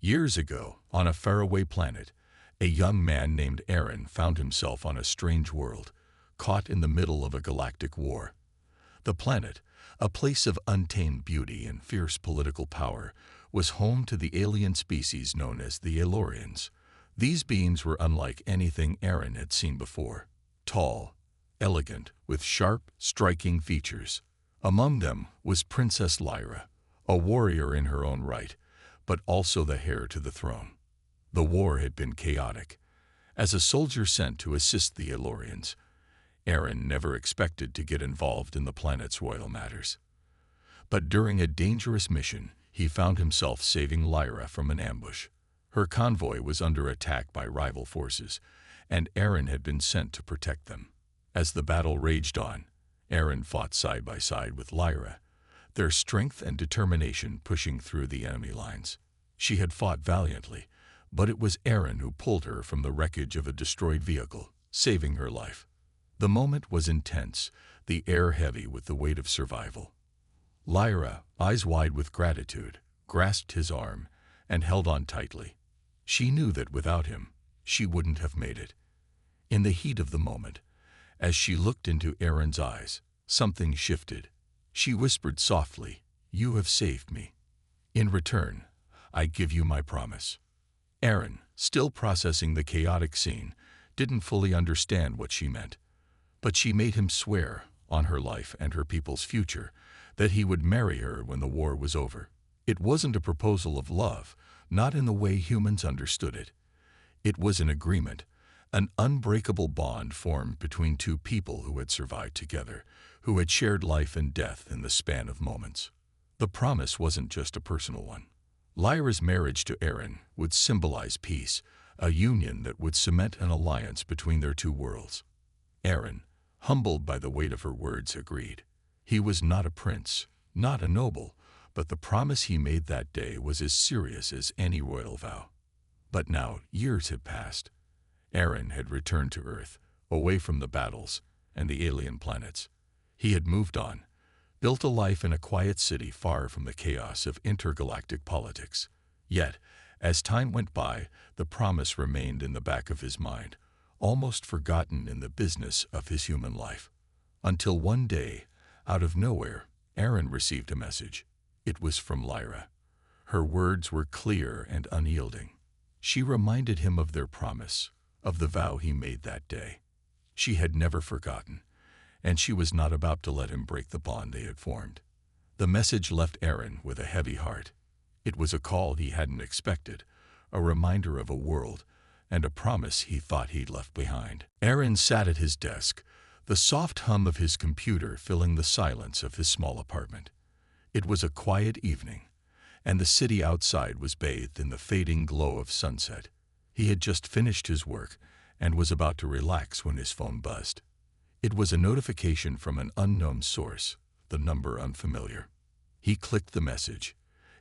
Years ago, on a faraway planet, a young man named Aaron found himself on a strange world, caught in the middle of a galactic war. The planet, a place of untamed beauty and fierce political power, was home to the alien species known as the Elorians. These beings were unlike anything Aaron had seen before. Tall, elegant, with sharp, striking features. Among them was Princess Lyra, a warrior in her own right, but also the heir to the throne. The war had been chaotic. As a soldier sent to assist the Elorians, Aaron never expected to get involved in the planet's royal matters. But during a dangerous mission, he found himself saving Lyra from an ambush. Her convoy was under attack by rival forces, and Aaron had been sent to protect them. As the battle raged on, Aaron fought side by side with Lyra, their strength and determination pushing through the enemy lines. She had fought valiantly, but it was Aaron who pulled her from the wreckage of a destroyed vehicle, saving her life. The moment was intense, the air heavy with the weight of survival. Lyra, eyes wide with gratitude, grasped his arm and held on tightly. She knew that without him, she wouldn't have made it. In the heat of the moment, as she looked into Aaron's eyes, something shifted. She whispered softly, "You have saved me. In return, I give you my promise." Aaron, still processing the chaotic scene, didn't fully understand what she meant, but she made him swear, on her life and her people's future, that he would marry her when the war was over. It wasn't a proposal of love, not in the way humans understood it. It was an agreement, an unbreakable bond formed between two people who had survived together, who had shared life and death in the span of moments. The promise wasn't just a personal one. Lyra's marriage to Aaron would symbolize peace, a union that would cement an alliance between their two worlds. Aaron, humbled by the weight of her words, agreed. He was not a prince, not a noble, but the promise he made that day was as serious as any royal vow. But now years had passed. Aaron had returned to Earth, away from the battles and the alien planets. He had moved on, built a life in a quiet city far from the chaos of intergalactic politics. Yet, as time went by, the promise remained in the back of his mind, almost forgotten in the business of his human life. Until one day, out of nowhere, Aaron received a message. It was from Lyra. Her words were clear and unyielding. She reminded him of their promise, of the vow he made that day. She had never forgotten, and she was not about to let him break the bond they had formed. The message left Aaron with a heavy heart. It was a call he hadn't expected, a reminder of a world, and a promise he thought he'd left behind. Aaron sat at his desk, the soft hum of his computer filling the silence of his small apartment. It was a quiet evening, and the city outside was bathed in the fading glow of sunset. He had just finished his work and was about to relax when his phone buzzed. It was a notification from an unknown source, the number unfamiliar. He clicked the message,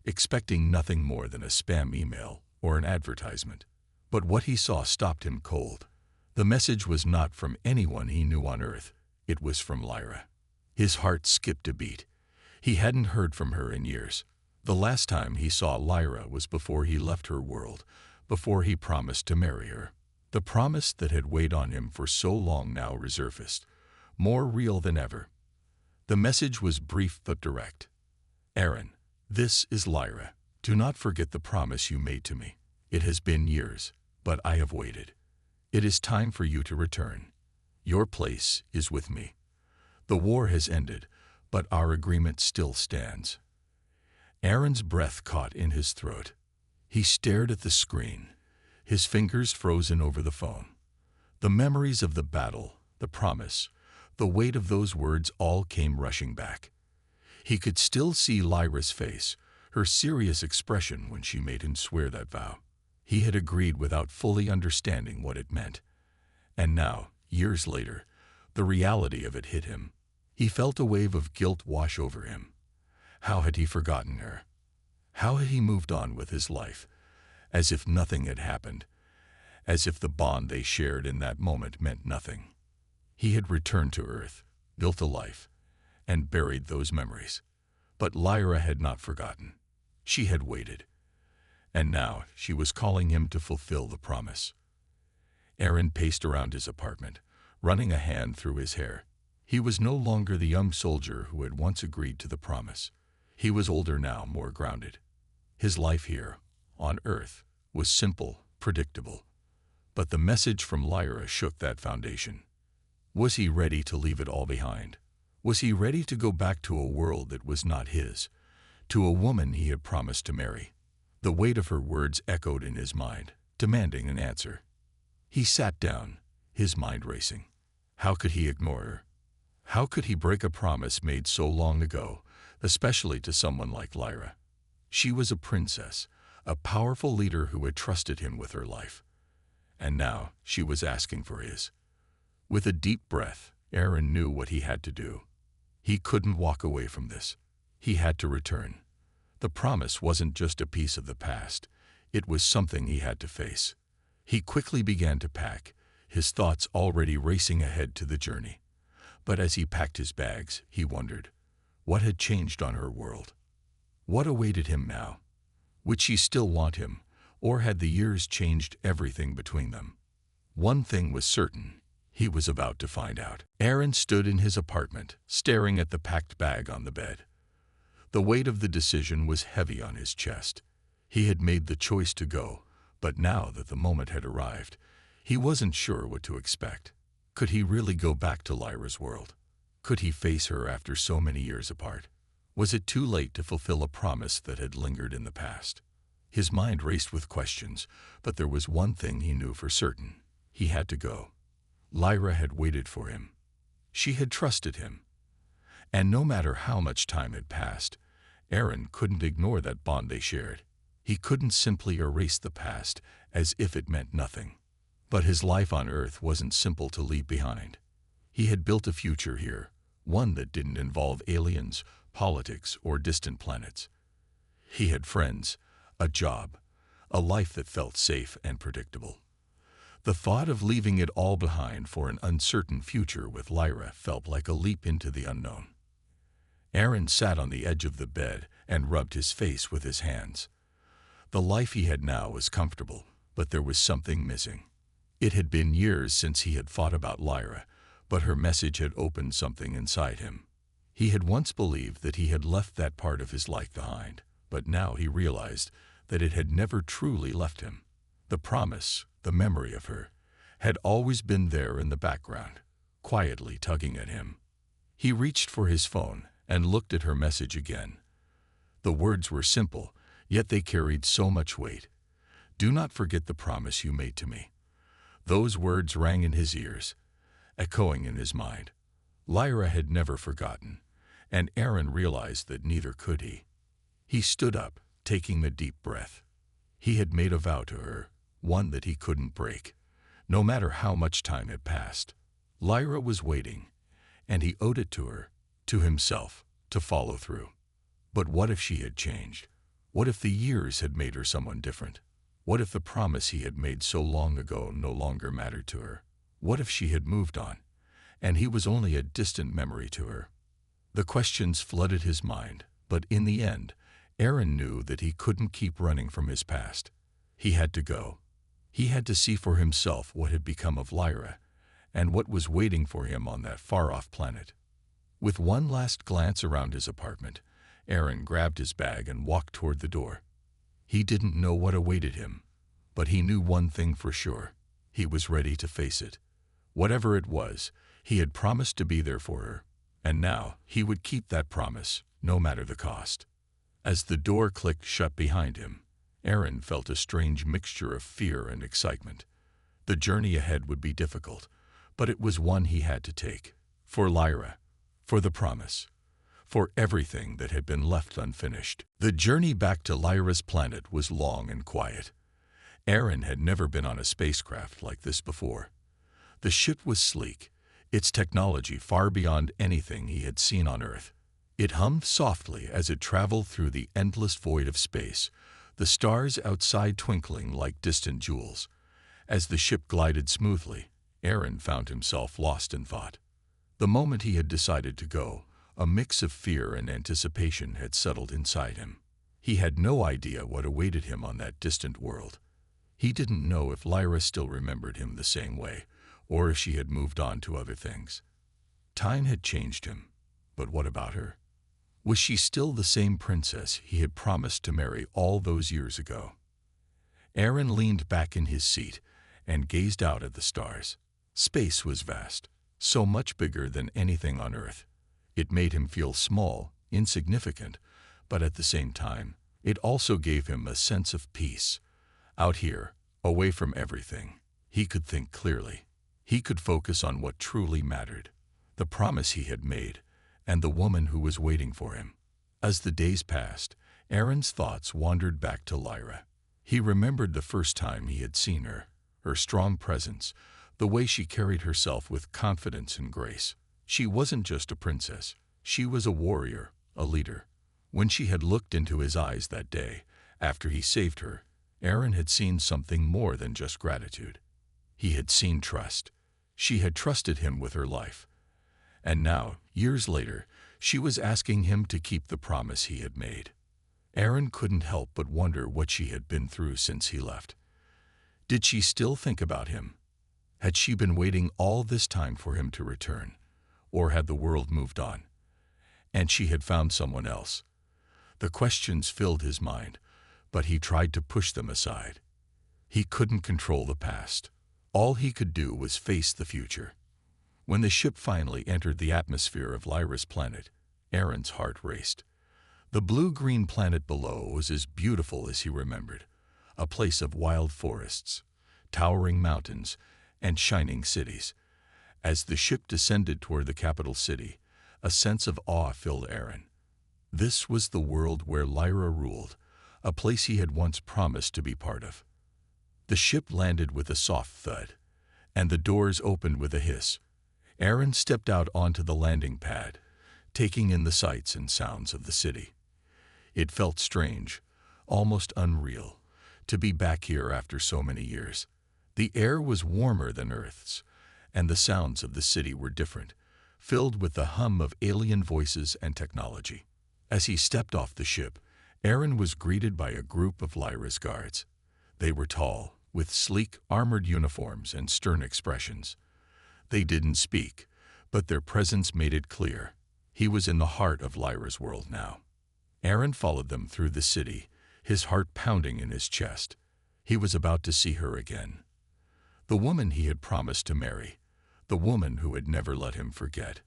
expecting nothing more than a spam email or an advertisement. But what he saw stopped him cold. The message was not from anyone he knew on Earth. It was from Lyra. His heart skipped a beat. He hadn't heard from her in years. The last time he saw Lyra was before he left her world, before he promised to marry her. The promise that had weighed on him for so long now resurfaced, more real than ever. The message was brief but direct. "Aaron, this is Lyra. Do not forget the promise you made to me. It has been years, but I have waited. It is time for you to return. Your place is with me. The war has ended, but our agreement still stands." Aaron's breath caught in his throat. He stared at the screen, his fingers frozen over the phone. The memories of the battle, the promise, the weight of those words all came rushing back. He could still see Lyra's face, her serious expression when she made him swear that vow. He had agreed without fully understanding what it meant. And now, years later, the reality of it hit him. He felt a wave of guilt wash over him. How had he forgotten her? How had he moved on with his life, as if nothing had happened, as if the bond they shared in that moment meant nothing? He had returned to Earth, built a life, and buried those memories. But Lyra had not forgotten. She had waited. And now she was calling him to fulfill the promise. Aaron paced around his apartment, running a hand through his hair. He was no longer the young soldier who had once agreed to the promise. He was older now, more grounded. His life here, on Earth, was simple, predictable. But the message from Lyra shook that foundation. Was he ready to leave it all behind? Was he ready to go back to a world that was not his, to a woman he had promised to marry? The weight of her words echoed in his mind, demanding an answer. He sat down, his mind racing. How could he ignore her? How could he break a promise made so long ago, especially to someone like Lyra? She was a princess, a powerful leader who had trusted him with her life. And now she was asking for his. With a deep breath, Aaron knew what he had to do. He couldn't walk away from this. He had to return. The promise wasn't just a piece of the past. It was something he had to face. He quickly began to pack, his thoughts already racing ahead to the journey. But as he packed his bags, he wondered, what had changed on her world? What awaited him now? Would she still want him, or had the years changed everything between them? One thing was certain, he was about to find out. Aaron stood in his apartment, staring at the packed bag on the bed. The weight of the decision was heavy on his chest. He had made the choice to go, but now that the moment had arrived, he wasn't sure what to expect. Could he really go back to Lyra's world? Could he face her after so many years apart? Was it too late to fulfill a promise that had lingered in the past? His mind raced with questions, but there was one thing he knew for certain. He had to go. Lyra had waited for him. She had trusted him. And no matter how much time had passed, Aaron couldn't ignore that bond they shared. He couldn't simply erase the past as if it meant nothing. But his life on Earth wasn't simple to leave behind. He had built a future here, one that didn't involve aliens, politics, or distant planets. He had friends, a job, a life that felt safe and predictable. The thought of leaving it all behind for an uncertain future with Lyra felt like a leap into the unknown. Aaron sat on the edge of the bed and rubbed his face with his hands. The life he had now was comfortable, but there was something missing. It had been years since he had thought about Lyra, but her message had opened something inside him. He had once believed that he had left that part of his life behind, but now he realized that it had never truly left him. The promise, the memory of her, had always been there in the background, quietly tugging at him. He reached for his phone and looked at her message again. The words were simple, yet they carried so much weight. "Do not forget the promise you made to me." Those words rang in his ears, echoing in his mind. Lyra had never forgotten, and Aaron realized that neither could he. He stood up, taking a deep breath. He had made a vow to her, one that he couldn't break, no matter how much time had passed. Lyra was waiting, and he owed it to her, to himself, to follow through. But what if she had changed? What if the years had made her someone different? What if the promise he had made so long ago no longer mattered to her? What if she had moved on, and he was only a distant memory to her? The questions flooded his mind, but in the end, Aaron knew that he couldn't keep running from his past. He had to go. He had to see for himself what had become of Lyra, and what was waiting for him on that far-off planet. With one last glance around his apartment, Aaron grabbed his bag and walked toward the door. He didn't know what awaited him, but he knew one thing for sure. He was ready to face it. Whatever it was, he had promised to be there for her, and now he would keep that promise, no matter the cost. As the door clicked shut behind him, Aaron felt a strange mixture of fear and excitement. The journey ahead would be difficult, but it was one he had to take. For Lyra, for the promise, for everything that had been left unfinished. The journey back to Lyra's planet was long and quiet. Aaron had never been on a spacecraft like this before. The ship was sleek, its technology far beyond anything he had seen on Earth. It hummed softly as it traveled through the endless void of space, the stars outside twinkling like distant jewels. As the ship glided smoothly, Aaron found himself lost in thought. The moment he had decided to go, a mix of fear and anticipation had settled inside him. He had no idea what awaited him on that distant world. He didn't know if Lyra still remembered him the same way, or if she had moved on to other things. Time had changed him, but what about her? Was she still the same princess he had promised to marry all those years ago? Aaron leaned back in his seat and gazed out at the stars. Space was vast, so much bigger than anything on Earth. It made him feel small, insignificant, but at the same time, it also gave him a sense of peace. Out here, away from everything, he could think clearly. He could focus on what truly mattered, the promise he had made, and the woman who was waiting for him. As the days passed, Aaron's thoughts wandered back to Lyra. He remembered the first time he had seen her, her strong presence, the way she carried herself with confidence and grace. She wasn't just a princess, she was a warrior, a leader. When she had looked into his eyes that day, after he saved her, Aaron had seen something more than just gratitude. He had seen trust. She had trusted him with her life. And now, years later, she was asking him to keep the promise he had made. Aaron couldn't help but wonder what she had been through since he left. Did she still think about him? Had she been waiting all this time for him to return? Or had the world moved on, and she had found someone else? The questions filled his mind, but he tried to push them aside. He couldn't control the past. All he could do was face the future. When the ship finally entered the atmosphere of Lyra's planet, Aaron's heart raced. The blue-green planet below was as beautiful as he remembered, a place of wild forests, towering mountains, and shining cities. As the ship descended toward the capital city, a sense of awe filled Aaron. This was the world where Lyra ruled, a place he had once promised to be part of. The ship landed with a soft thud, and the doors opened with a hiss. Aaron stepped out onto the landing pad, taking in the sights and sounds of the city. It felt strange, almost unreal, to be back here after so many years. The air was warmer than Earth's, and the sounds of the city were different, filled with the hum of alien voices and technology. As he stepped off the ship, Aaron was greeted by a group of Lyra's guards. They were tall, with sleek, armored uniforms and stern expressions. They didn't speak, but their presence made it clear. He was in the heart of Lyra's world now. Aaron followed them through the city, his heart pounding in his chest. He was about to see her again. The woman he had promised to marry, the woman who had never let him forget.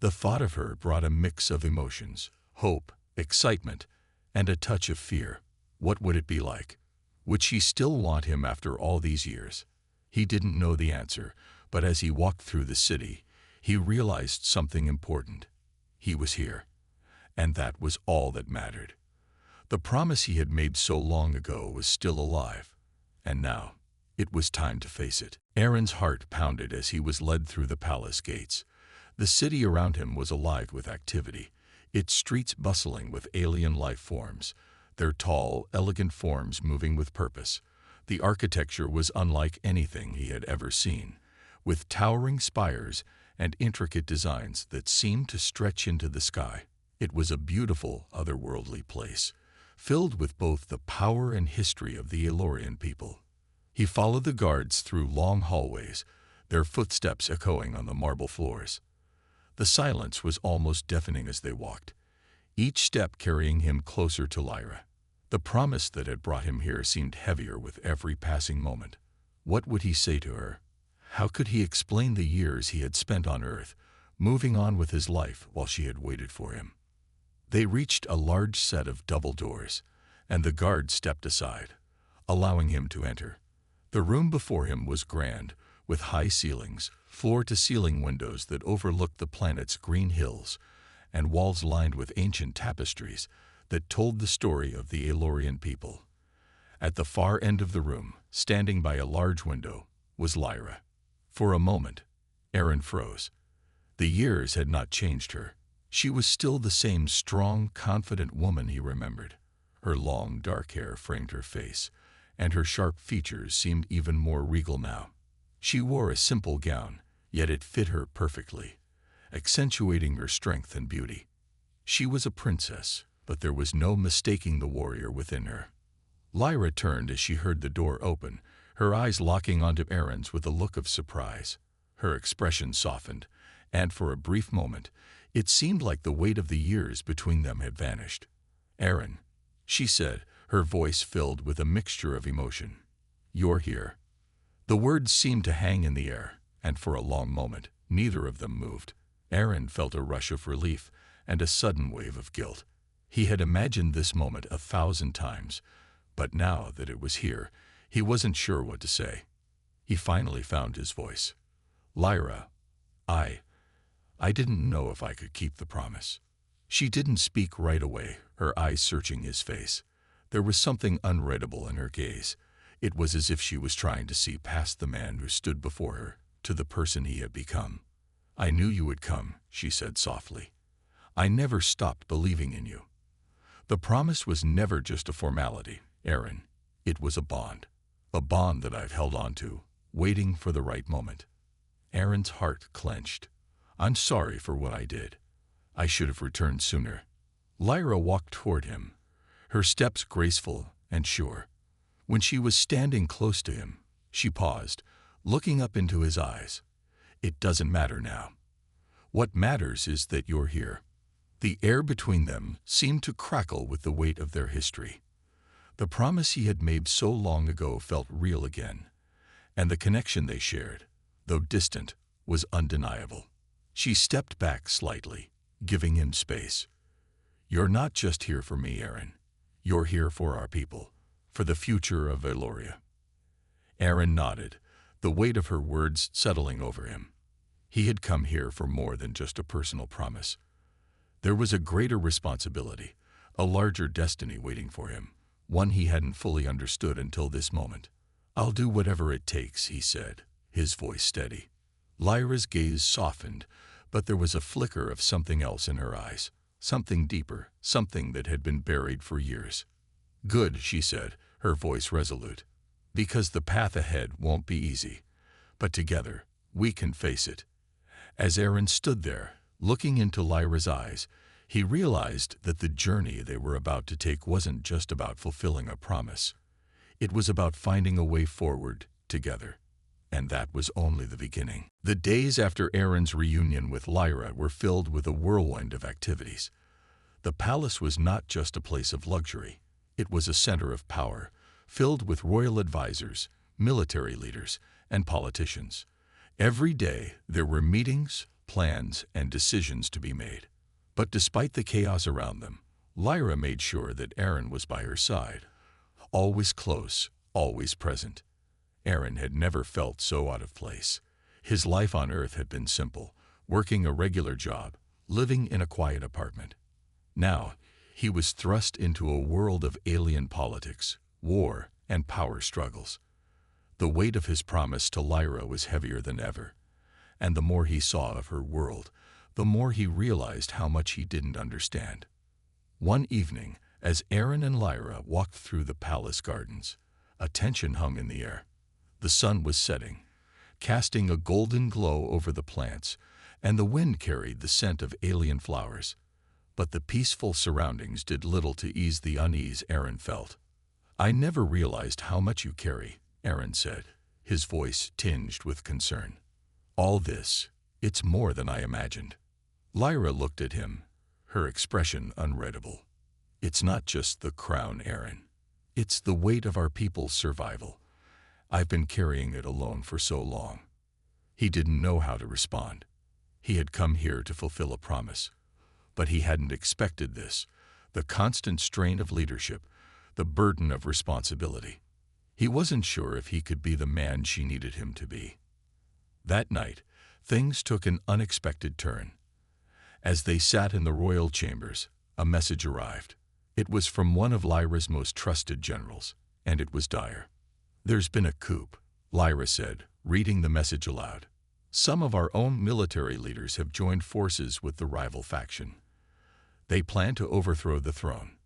The thought of her brought a mix of emotions, hope, excitement, and a touch of fear. What would it be like? Would she still want him after all these years? He didn't know the answer, but as he walked through the city, he realized something important. He was here, and that was all that mattered. The promise he had made so long ago was still alive, and now it was time to face it. Aaron's heart pounded as he was led through the palace gates. The city around him was alive with activity, its streets bustling with alien life forms, their tall, elegant forms moving with purpose. The architecture was unlike anything he had ever seen, with towering spires and intricate designs that seemed to stretch into the sky. It was a beautiful, otherworldly place, filled with both the power and history of the Elorian people. He followed the guards through long hallways, their footsteps echoing on the marble floors. The silence was almost deafening as they walked, each step carrying him closer to Lyra. The promise that had brought him here seemed heavier with every passing moment. What would he say to her? How could he explain the years he had spent on Earth, moving on with his life while she had waited for him? They reached a large set of double doors, and the guard stepped aside, allowing him to enter. The room before him was grand, with high ceilings, floor-to-ceiling windows that overlooked the planet's green hills, and walls lined with ancient tapestries that told the story of the Elorian people. At the far end of the room, standing by a large window, was Lyra. For a moment, Aaron froze. The years had not changed her. She was still the same strong, confident woman he remembered. Her long, dark hair framed her face, and her sharp features seemed even more regal now. She wore a simple gown, yet it fit her perfectly, accentuating her strength and beauty. She was a princess, but there was no mistaking the warrior within her. Lyra turned as she heard the door open, her eyes locking onto Aaron's with a look of surprise. Her expression softened, and for a brief moment, it seemed like the weight of the years between them had vanished. "Aaron," she said, her voice filled with a mixture of emotion. "You're here." The words seemed to hang in the air, and for a long moment, neither of them moved. Aaron felt a rush of relief and a sudden wave of guilt. He had imagined this moment 1,000 times, but now that it was here, he wasn't sure what to say. He finally found his voice. "Lyra, I didn't know if I could keep the promise." She didn't speak right away, her eyes searching his face. There was something unreadable in her gaze. It was as if she was trying to see past the man who stood before her to the person he had become. "I knew you would come," she said softly. "I never stopped believing in you." The promise was never just a formality, Aaron. It was a bond that I've held on to, waiting for the right moment. Aaron's heart clenched. "I'm sorry for what I did. I should have returned sooner." Lyra walked toward him, her steps graceful and sure. When she was standing close to him, she paused, looking up into his eyes. "It doesn't matter now. What matters is that you're here." The air between them seemed to crackle with the weight of their history. The promise he had made so long ago felt real again, and the connection they shared, though distant, was undeniable. She stepped back slightly, giving him space. "You're not just here for me, Aaron. You're here for our people, for the future of Valoria." Aaron nodded, the weight of her words settling over him. He had come here for more than just a personal promise. There was a greater responsibility, a larger destiny waiting for him, one he hadn't fully understood until this moment. "I'll do whatever it takes," he said, his voice steady. Lyra's gaze softened, but there was a flicker of something else in her eyes, something deeper, something that had been buried for years. "Good," she said, her voice resolute, "because the path ahead won't be easy, but together we can face it." As Aaron stood there, looking into Lyra's eyes, he realized that the journey they were about to take wasn't just about fulfilling a promise. It was about finding a way forward together. And that was only the beginning. The days after Aaron's reunion with Lyra were filled with a whirlwind of activities. The palace was not just a place of luxury. It was a center of power, filled with royal advisors, military leaders, and politicians. Every day there were meetings, plans, and decisions to be made. But despite the chaos around them, Lyra made sure that Aaron was by her side. Always close, always present. Aaron had never felt so out of place. His life on Earth had been simple, working a regular job, living in a quiet apartment. Now, he was thrust into a world of alien politics, war, and power struggles. The weight of his promise to Lyra was heavier than ever, and the more he saw of her world, the more he realized how much he didn't understand. One evening, as Aaron and Lyra walked through the palace gardens, a tension hung in the air. The sun was setting, casting a golden glow over the plants, and the wind carried the scent of alien flowers. But the peaceful surroundings did little to ease the unease Aaron felt. "I never realized how much you carry," Aaron said, his voice tinged with concern. "All this, it's more than I imagined." Lyra looked at him, her expression unreadable. "It's not just the crown, Aaron. It's the weight of our people's survival. I've been carrying it alone for so long." He didn't know how to respond. He had come here to fulfill a promise, but he hadn't expected this, the constant strain of leadership, the burden of responsibility. He wasn't sure if he could be the man she needed him to be. That night, things took an unexpected turn. As they sat in the royal chambers, a message arrived. It was from one of Lyra's most trusted generals, and it was dire. "There's been a coup," Lyra said, reading the message aloud. "Some of our own military leaders have joined forces with the rival faction. They plan to overthrow the throne."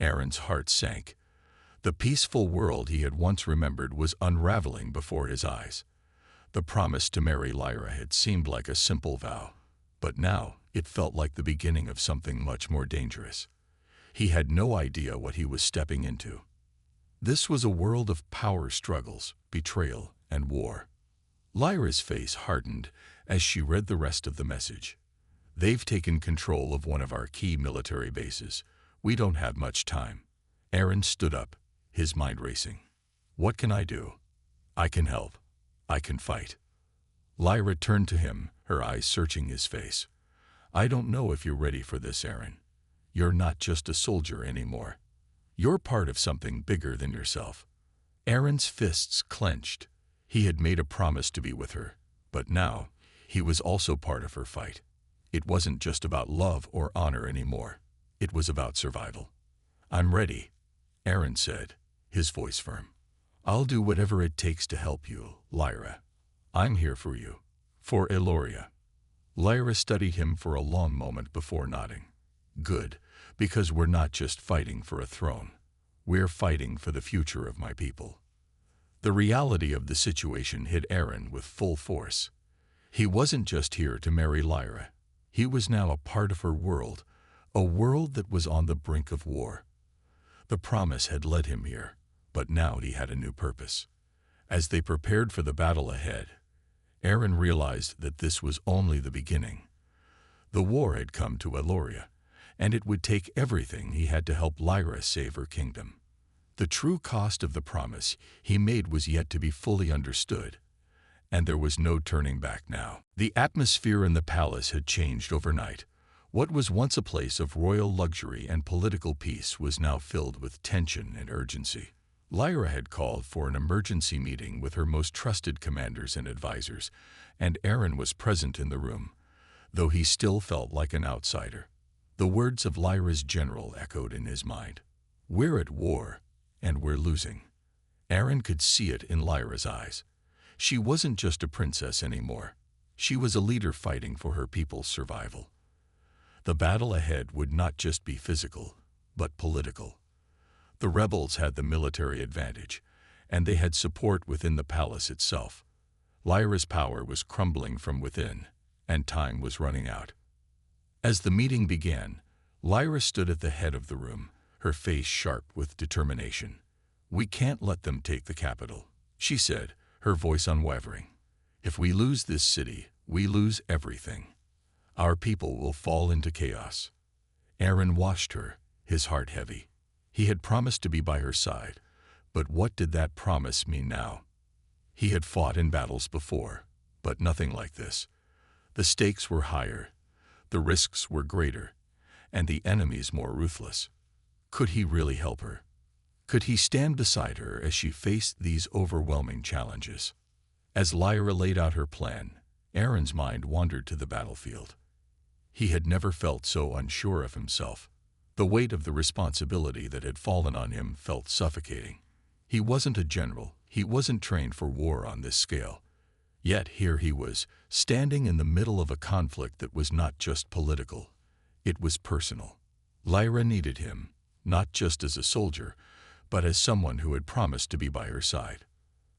Aaron's heart sank. The peaceful world he had once remembered was unraveling before his eyes. The promise to marry Lyra had seemed like a simple vow, but now it felt like the beginning of something much more dangerous. He had no idea what he was stepping into. This was a world of power struggles, betrayal, and war. Lyra's face hardened as she read the rest of the message. "They've taken control of one of our key military bases. We don't have much time." Aaron stood up, his mind racing. "What can I do? I can help. I can fight." Lyra turned to him, her eyes searching his face. "I don't know if you're ready for this, Aaron. You're not just a soldier anymore. You're part of something bigger than yourself." Aaron's fists clenched. He had made a promise to be with her, but now he was also part of her fight. It wasn't just about love or honor anymore. It was about survival. "I'm ready," Aaron said, his voice firm. "I'll do whatever it takes to help you, Lyra. I'm here for you. For Eloria." Lyra studied him for a long moment before nodding. "Good, because we're not just fighting for a throne. We're fighting for the future of my people." The reality of the situation hit Aaron with full force. He wasn't just here to marry Lyra. He was now a part of her world, a world that was on the brink of war. The promise had led him here, but now he had a new purpose. As they prepared for the battle ahead, Aaron realized that this was only the beginning. The war had come to Eloria, and it would take everything he had to help Lyra save her kingdom. The true cost of the promise he made was yet to be fully understood, and there was no turning back now. The atmosphere in the palace had changed overnight. What was once a place of royal luxury and political peace was now filled with tension and urgency. Lyra had called for an emergency meeting with her most trusted commanders and advisors, and Aaron was present in the room, though he still felt like an outsider. The words of Lyra's general echoed in his mind. "We're at war, and we're losing." Aaron could see it in Lyra's eyes. She wasn't just a princess anymore. She was a leader fighting for her people's survival. The battle ahead would not just be physical, but political. The rebels had the military advantage, and they had support within the palace itself. Lyra's power was crumbling from within, and time was running out. As the meeting began, Lyra stood at the head of the room, her face sharp with determination. "We can't let them take the capital," she said, her voice unwavering. "If we lose this city, we lose everything. Our people will fall into chaos." Aaron watched her, his heart heavy. He had promised to be by her side, but what did that promise mean now? He had fought in battles before, but nothing like this. The stakes were higher, the risks were greater, and the enemies more ruthless. Could he really help her? Could he stand beside her as she faced these overwhelming challenges? As Lyra laid out her plan, Aaron's mind wandered to the battlefield. He had never felt so unsure of himself. The weight of the responsibility that had fallen on him felt suffocating. He wasn't a general. He wasn't trained for war on this scale. Yet here he was, standing in the middle of a conflict that was not just political. It was personal. Lyra needed him, not just as a soldier, but as someone who had promised to be by her side.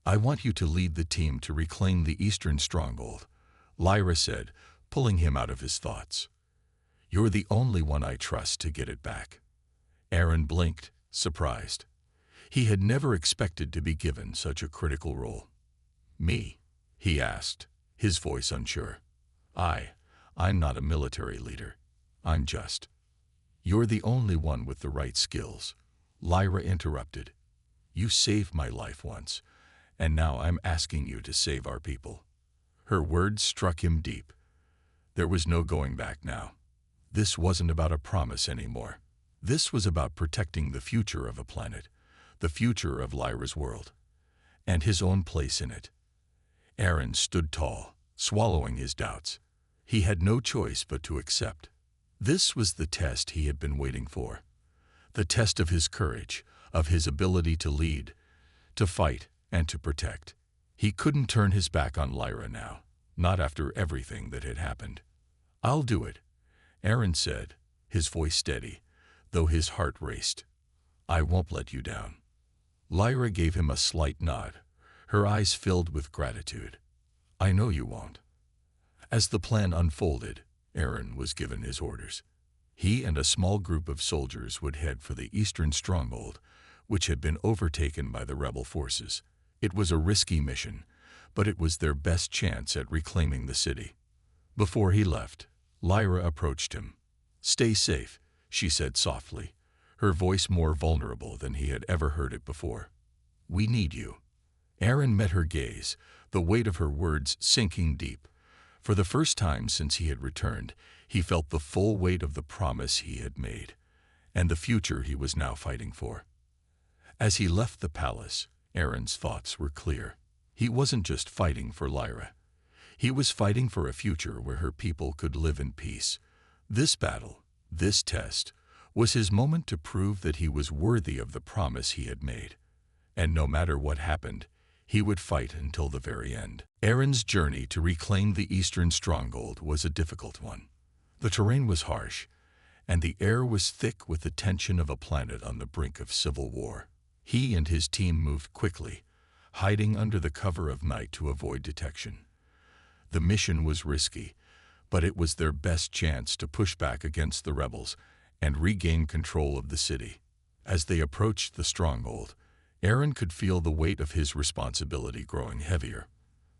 "I want you to lead the team to reclaim the eastern stronghold," Lyra said, pulling him out of his thoughts. "You're the only one I trust to get it back." Aaron blinked, surprised. He had never expected to be given such a critical role. "Me?" he asked, his voice unsure. I'm not a military leader. I'm just." "You're the only one with the right skills," Lyra interrupted. "You saved my life once, and now I'm asking you to save our people." Her words struck him deep. There was no going back now. This wasn't about a promise anymore. This was about protecting the future of a planet, the future of Lyra's world, and his own place in it. Aaron stood tall, swallowing his doubts. He had no choice but to accept. This was the test he had been waiting for. The test of his courage, of his ability to lead, to fight, and to protect. He couldn't turn his back on Lyra now, not after everything that had happened. "I'll do it," Aaron said, his voice steady, though his heart raced. "I won't let you down." Lyra gave him a slight nod, her eyes filled with gratitude. "I know you won't." As the plan unfolded, Aaron was given his orders. He and a small group of soldiers would head for the eastern stronghold, which had been overtaken by the rebel forces. It was a risky mission, but it was their best chance at reclaiming the city. Before he left, Lyra approached him. "Stay safe," she said softly, her voice more vulnerable than he had ever heard it before. "We need you." Aaron met her gaze, the weight of her words sinking deep. For the first time since he had returned, he felt the full weight of the promise he had made, and the future he was now fighting for. As he left the palace, Aaron's thoughts were clear. He wasn't just fighting for Lyra. He was fighting for a future where her people could live in peace. This battle, this test, was his moment to prove that he was worthy of the promise he had made. And no matter what happened, he would fight until the very end. Aaron's journey to reclaim the eastern stronghold was a difficult one. The terrain was harsh, and the air was thick with the tension of a planet on the brink of civil war. He and his team moved quickly, hiding under the cover of night to avoid detection. The mission was risky, but it was their best chance to push back against the rebels and regain control of the city. As they approached the stronghold, Aaron could feel the weight of his responsibility growing heavier.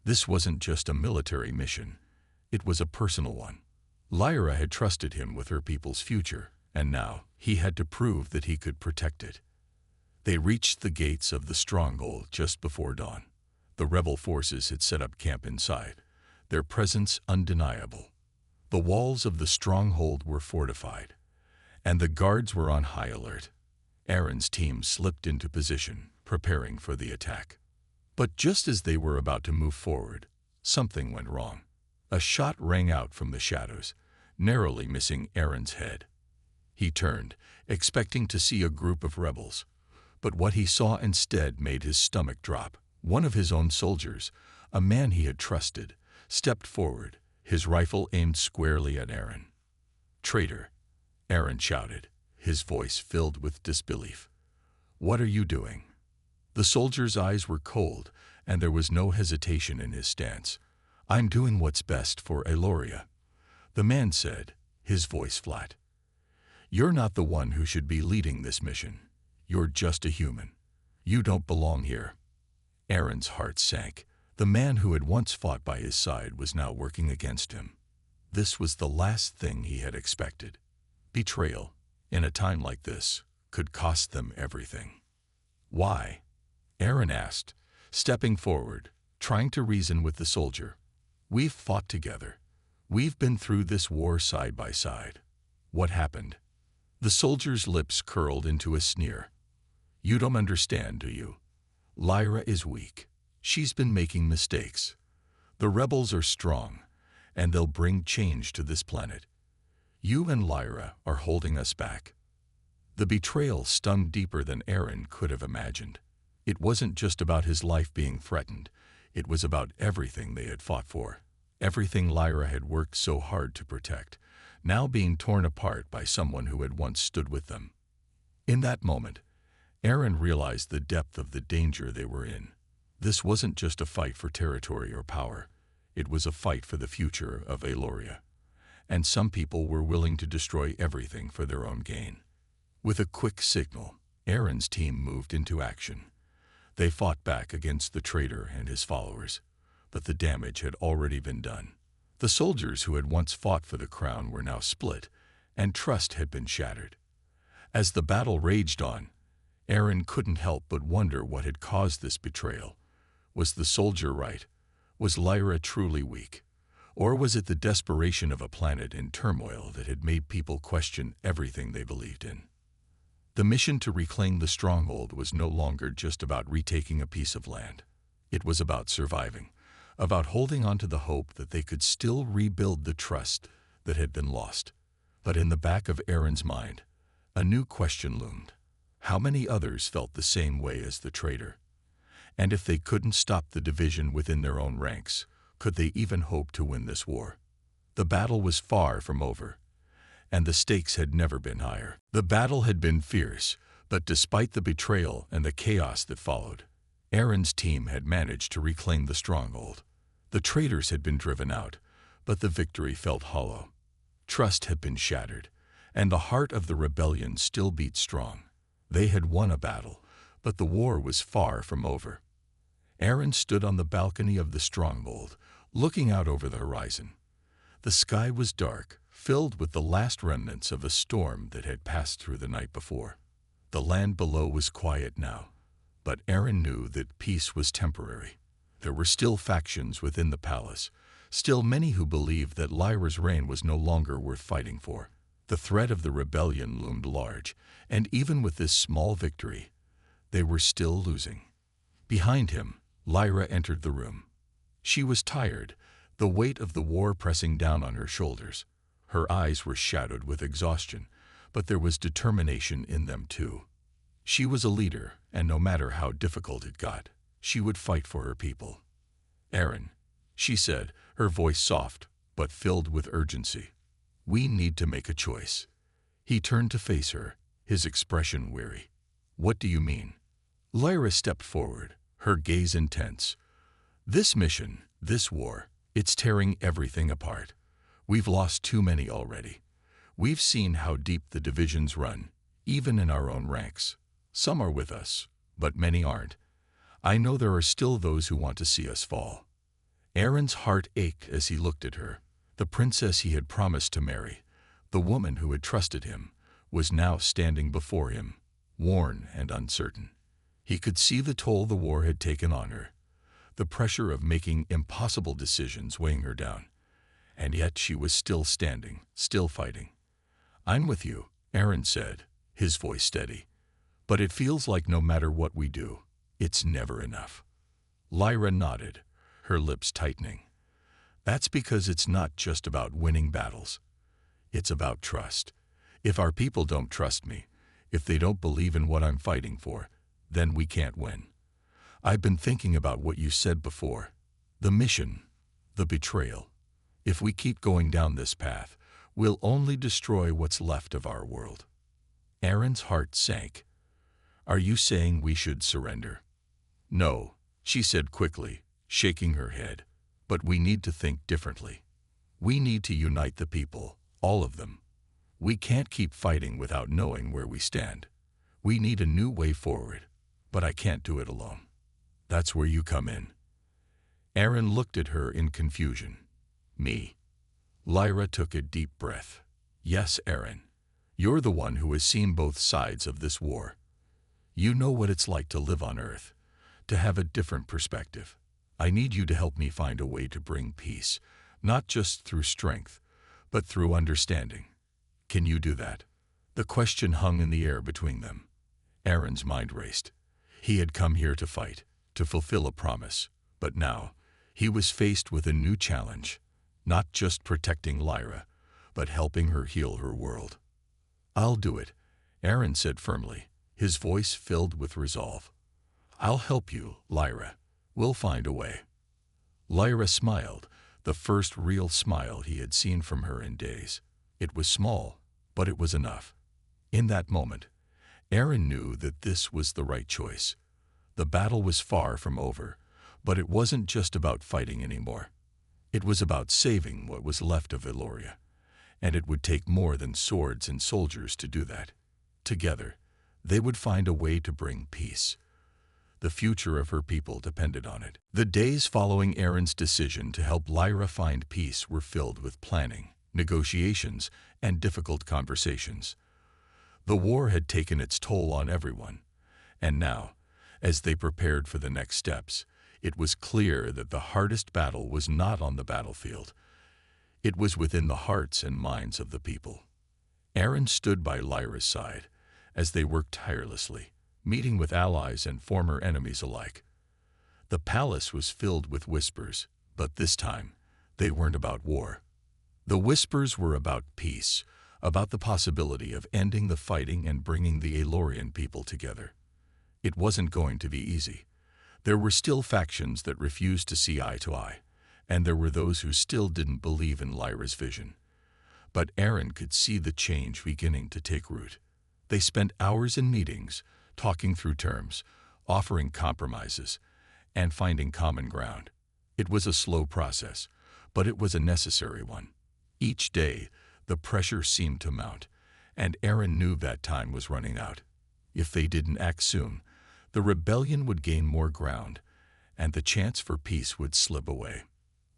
This wasn't just a military mission, it was a personal one. Lyra had trusted him with her people's future, and now he had to prove that he could protect it. They reached the gates of the stronghold just before dawn. The rebel forces had set up camp inside, their presence undeniable. The walls of the stronghold were fortified, and the guards were on high alert. Aaron's team slipped into position, preparing for the attack. But just as they were about to move forward, something went wrong. A shot rang out from the shadows, narrowly missing Aaron's head. He turned, expecting to see a group of rebels, but what he saw instead made his stomach drop. One of his own soldiers, a man he had trusted, stepped forward, his rifle aimed squarely at Aaron. "Traitor!" Aaron shouted, his voice filled with disbelief. "What are you doing?" The soldier's eyes were cold, and there was no hesitation in his stance. "I'm doing what's best for Eloria," the man said, his voice flat. "You're not the one who should be leading this mission. You're just a human. You don't belong here." Aaron's heart sank. The man who had once fought by his side was now working against him. This was the last thing he had expected. Betrayal, in a time like this, could cost them everything. "Why?" Aaron asked, stepping forward, trying to reason with the soldier. "We've fought together. We've been through this war side by side. What happened?" The soldier's lips curled into a sneer. "You don't understand, do you? Lyra is weak. She's been making mistakes. The rebels are strong, and they'll bring change to this planet. You and Lyra are holding us back." The betrayal stung deeper than Aaron could have imagined. It wasn't just about his life being threatened. It was about everything they had fought for, everything Lyra had worked so hard to protect, now being torn apart by someone who had once stood with them. In that moment, Aaron realized the depth of the danger they were in. This wasn't just a fight for territory or power. It was a fight for the future of Eloria. And some people were willing to destroy everything for their own gain. With a quick signal, Aaron's team moved into action. They fought back against the traitor and his followers, but the damage had already been done. The soldiers who had once fought for the crown were now split, and trust had been shattered. As the battle raged on, Aaron couldn't help but wonder what had caused this betrayal. Was the soldier right? Was Lyra truly weak? Or was it the desperation of a planet in turmoil that had made people question everything they believed in? The mission to reclaim the stronghold was no longer just about retaking a piece of land. It was about surviving, about holding on to the hope that they could still rebuild the trust that had been lost. But in the back of Aaron's mind, a new question loomed. How many others felt the same way as the traitor? And if they couldn't stop the division within their own ranks, could they even hope to win this war? The battle was far from over, and the stakes had never been higher. The battle had been fierce, but despite the betrayal and the chaos that followed, Aaron's team had managed to reclaim the stronghold. The traitors had been driven out, but the victory felt hollow. Trust had been shattered, and the heart of the rebellion still beat strong. They had won a battle, but the war was far from over. Aaron stood on the balcony of the stronghold, looking out over the horizon. The sky was dark, filled with the last remnants of a storm that had passed through the night before. The land below was quiet now, but Aaron knew that peace was temporary. There were still factions within the palace, still many who believed that Lyra's reign was no longer worth fighting for. The threat of the rebellion loomed large, and even with this small victory, they were still losing. Behind him, Lyra entered the room. She was tired, the weight of the war pressing down on her shoulders. Her eyes were shadowed with exhaustion, but there was determination in them too. She was a leader, and no matter how difficult it got, she would fight for her people. "Aaron," she said, her voice soft, but filled with urgency. "We need to make a choice." He turned to face her, his expression weary. "What do you mean?" Lyra stepped forward, her gaze intense. "This mission, this war, it's tearing everything apart. We've lost too many already. We've seen how deep the divisions run, even in our own ranks. Some are with us, but many aren't. I know there are still those who want to see us fall." Aaron's heart ached as he looked at her. The princess he had promised to marry, the woman who had trusted him, was now standing before him, worn and uncertain. He could see the toll the war had taken on her, the pressure of making impossible decisions weighing her down. And yet she was still standing, still fighting. "I'm with you," Aaron said, his voice steady. "But it feels like no matter what we do, it's never enough." Lyra nodded, her lips tightening. "That's because it's not just about winning battles. It's about trust. If our people don't trust me, if they don't believe in what I'm fighting for, then we can't win. I've been thinking about what you said before. The mission, the betrayal. If we keep going down this path, we'll only destroy what's left of our world." Aaron's heart sank. "Are you saying we should surrender?" "No," she said quickly, shaking her head. "But we need to think differently. We need to unite the people, all of them. We can't keep fighting without knowing where we stand. We need a new way forward, but I can't do it alone. That's where you come in." Aaron looked at her in confusion. "Me?" Lyra took a deep breath. "Yes, Aaron. You're the one who has seen both sides of this war. You know what it's like to live on Earth, to have a different perspective. I need you to help me find a way to bring peace, not just through strength, but through understanding. Can you do that?" The question hung in the air between them. Aaron's mind raced. He had come here to fight, to fulfill a promise, but now he was faced with a new challenge, not just protecting Lyra, but helping her heal her world. "I'll do it," Aaron said firmly, his voice filled with resolve. "I'll help you, Lyra. We'll find a way." Lyra smiled, the first real smile he had seen from her in days. It was small, but it was enough. In that moment, Aaron knew that this was the right choice. The battle was far from over, but it wasn't just about fighting anymore. It was about saving what was left of Eloria, and it would take more than swords and soldiers to do that. Together, they would find a way to bring peace. The future of her people depended on it. The days following Aaron's decision to help Lyra find peace were filled with planning, negotiations, and difficult conversations. The war had taken its toll on everyone, and now, as they prepared for the next steps, it was clear that the hardest battle was not on the battlefield. It was within the hearts and minds of the people. Aaron stood by Lyra's side as they worked tirelessly, meeting with allies and former enemies alike. The palace was filled with whispers, but this time, they weren't about war. The whispers were about peace, about the possibility of ending the fighting and bringing the Elorian people together. It wasn't going to be easy. There were still factions that refused to see eye to eye, and there were those who still didn't believe in Lyra's vision. But Aaron could see the change beginning to take root. They spent hours in meetings, talking through terms, offering compromises, and finding common ground. It was a slow process, but it was a necessary one. Each day, the pressure seemed to mount, and Aaron knew that time was running out. If they didn't act soon, the rebellion would gain more ground, and the chance for peace would slip away.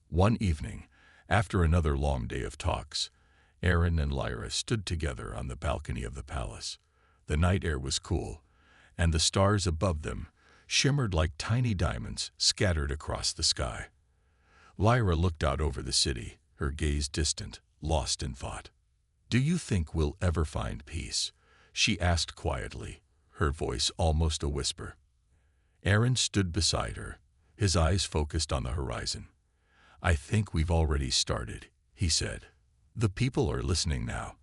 One evening, after another long day of talks, Aaron and Lyra stood together on the balcony of the palace. The night air was cool, and the stars above them shimmered like tiny diamonds scattered across the sky. Lyra looked out over the city, her gaze distant, lost in thought. "Do you think we'll ever find peace?" she asked quietly, her voice almost a whisper. Aaron stood beside her, his eyes focused on the horizon. "I think we've already started," he said. "The people are listening now.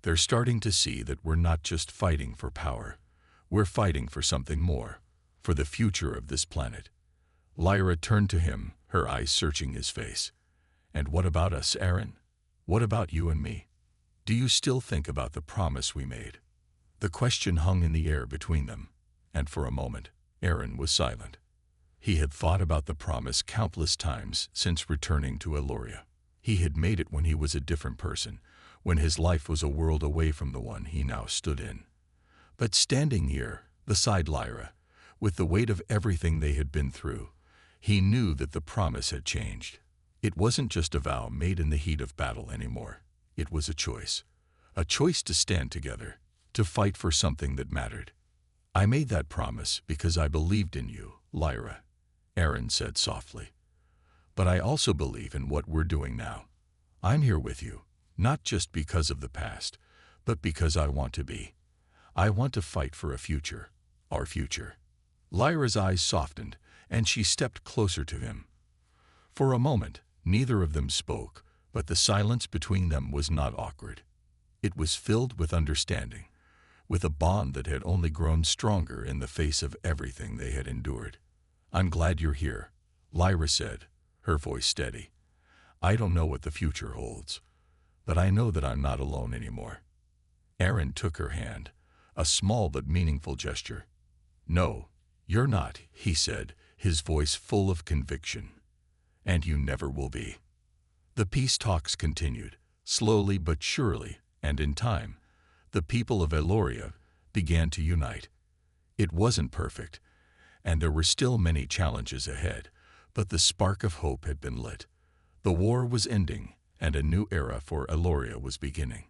They're starting to see that we're not just fighting for power. We're fighting for something more, for the future of this planet." Lyra turned to him, her eyes searching his face. "And what about us, Aaron? What about you and me? Do you still think about the promise we made?" The question hung in the air between them, and for a moment, Aaron was silent. He had thought about the promise countless times since returning to Eloria. He had made it when he was a different person, when his life was a world away from the one he now stood in. But standing here, beside Lyra, with the weight of everything they had been through, he knew that the promise had changed. It wasn't just a vow made in the heat of battle anymore. It was a choice to stand together, to fight for something that mattered. "I made that promise because I believed in you, Lyra," Aaron said softly. "But I also believe in what we're doing now. I'm here with you, not just because of the past, but because I want to be. I want to fight for a future, our future." Lyra's eyes softened, and she stepped closer to him. For a moment, neither of them spoke, but the silence between them was not awkward. It was filled with understanding, with a bond that had only grown stronger in the face of everything they had endured. "I'm glad you're here," Lyra said, her voice steady. "I don't know what the future holds, but I know that I'm not alone anymore." Aaron took her hand, a small but meaningful gesture. "No, you're not," he said, his voice full of conviction. "And you never will be." The peace talks continued, slowly but surely, and in time, the people of Eloria began to unite. It wasn't perfect, and there were still many challenges ahead, but the spark of hope had been lit. The war was ending, and a new era for Eloria was beginning.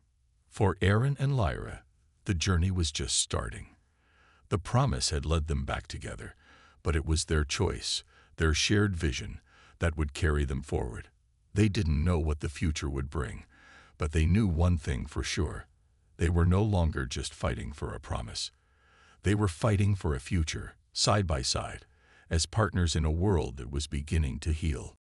For Aaron and Lyra, the journey was just starting. The promise had led them back together, but it was their choice, their shared vision, that would carry them forward. They didn't know what the future would bring, but they knew one thing for sure. They were no longer just fighting for a promise. They were fighting for a future, side by side, as partners in a world that was beginning to heal.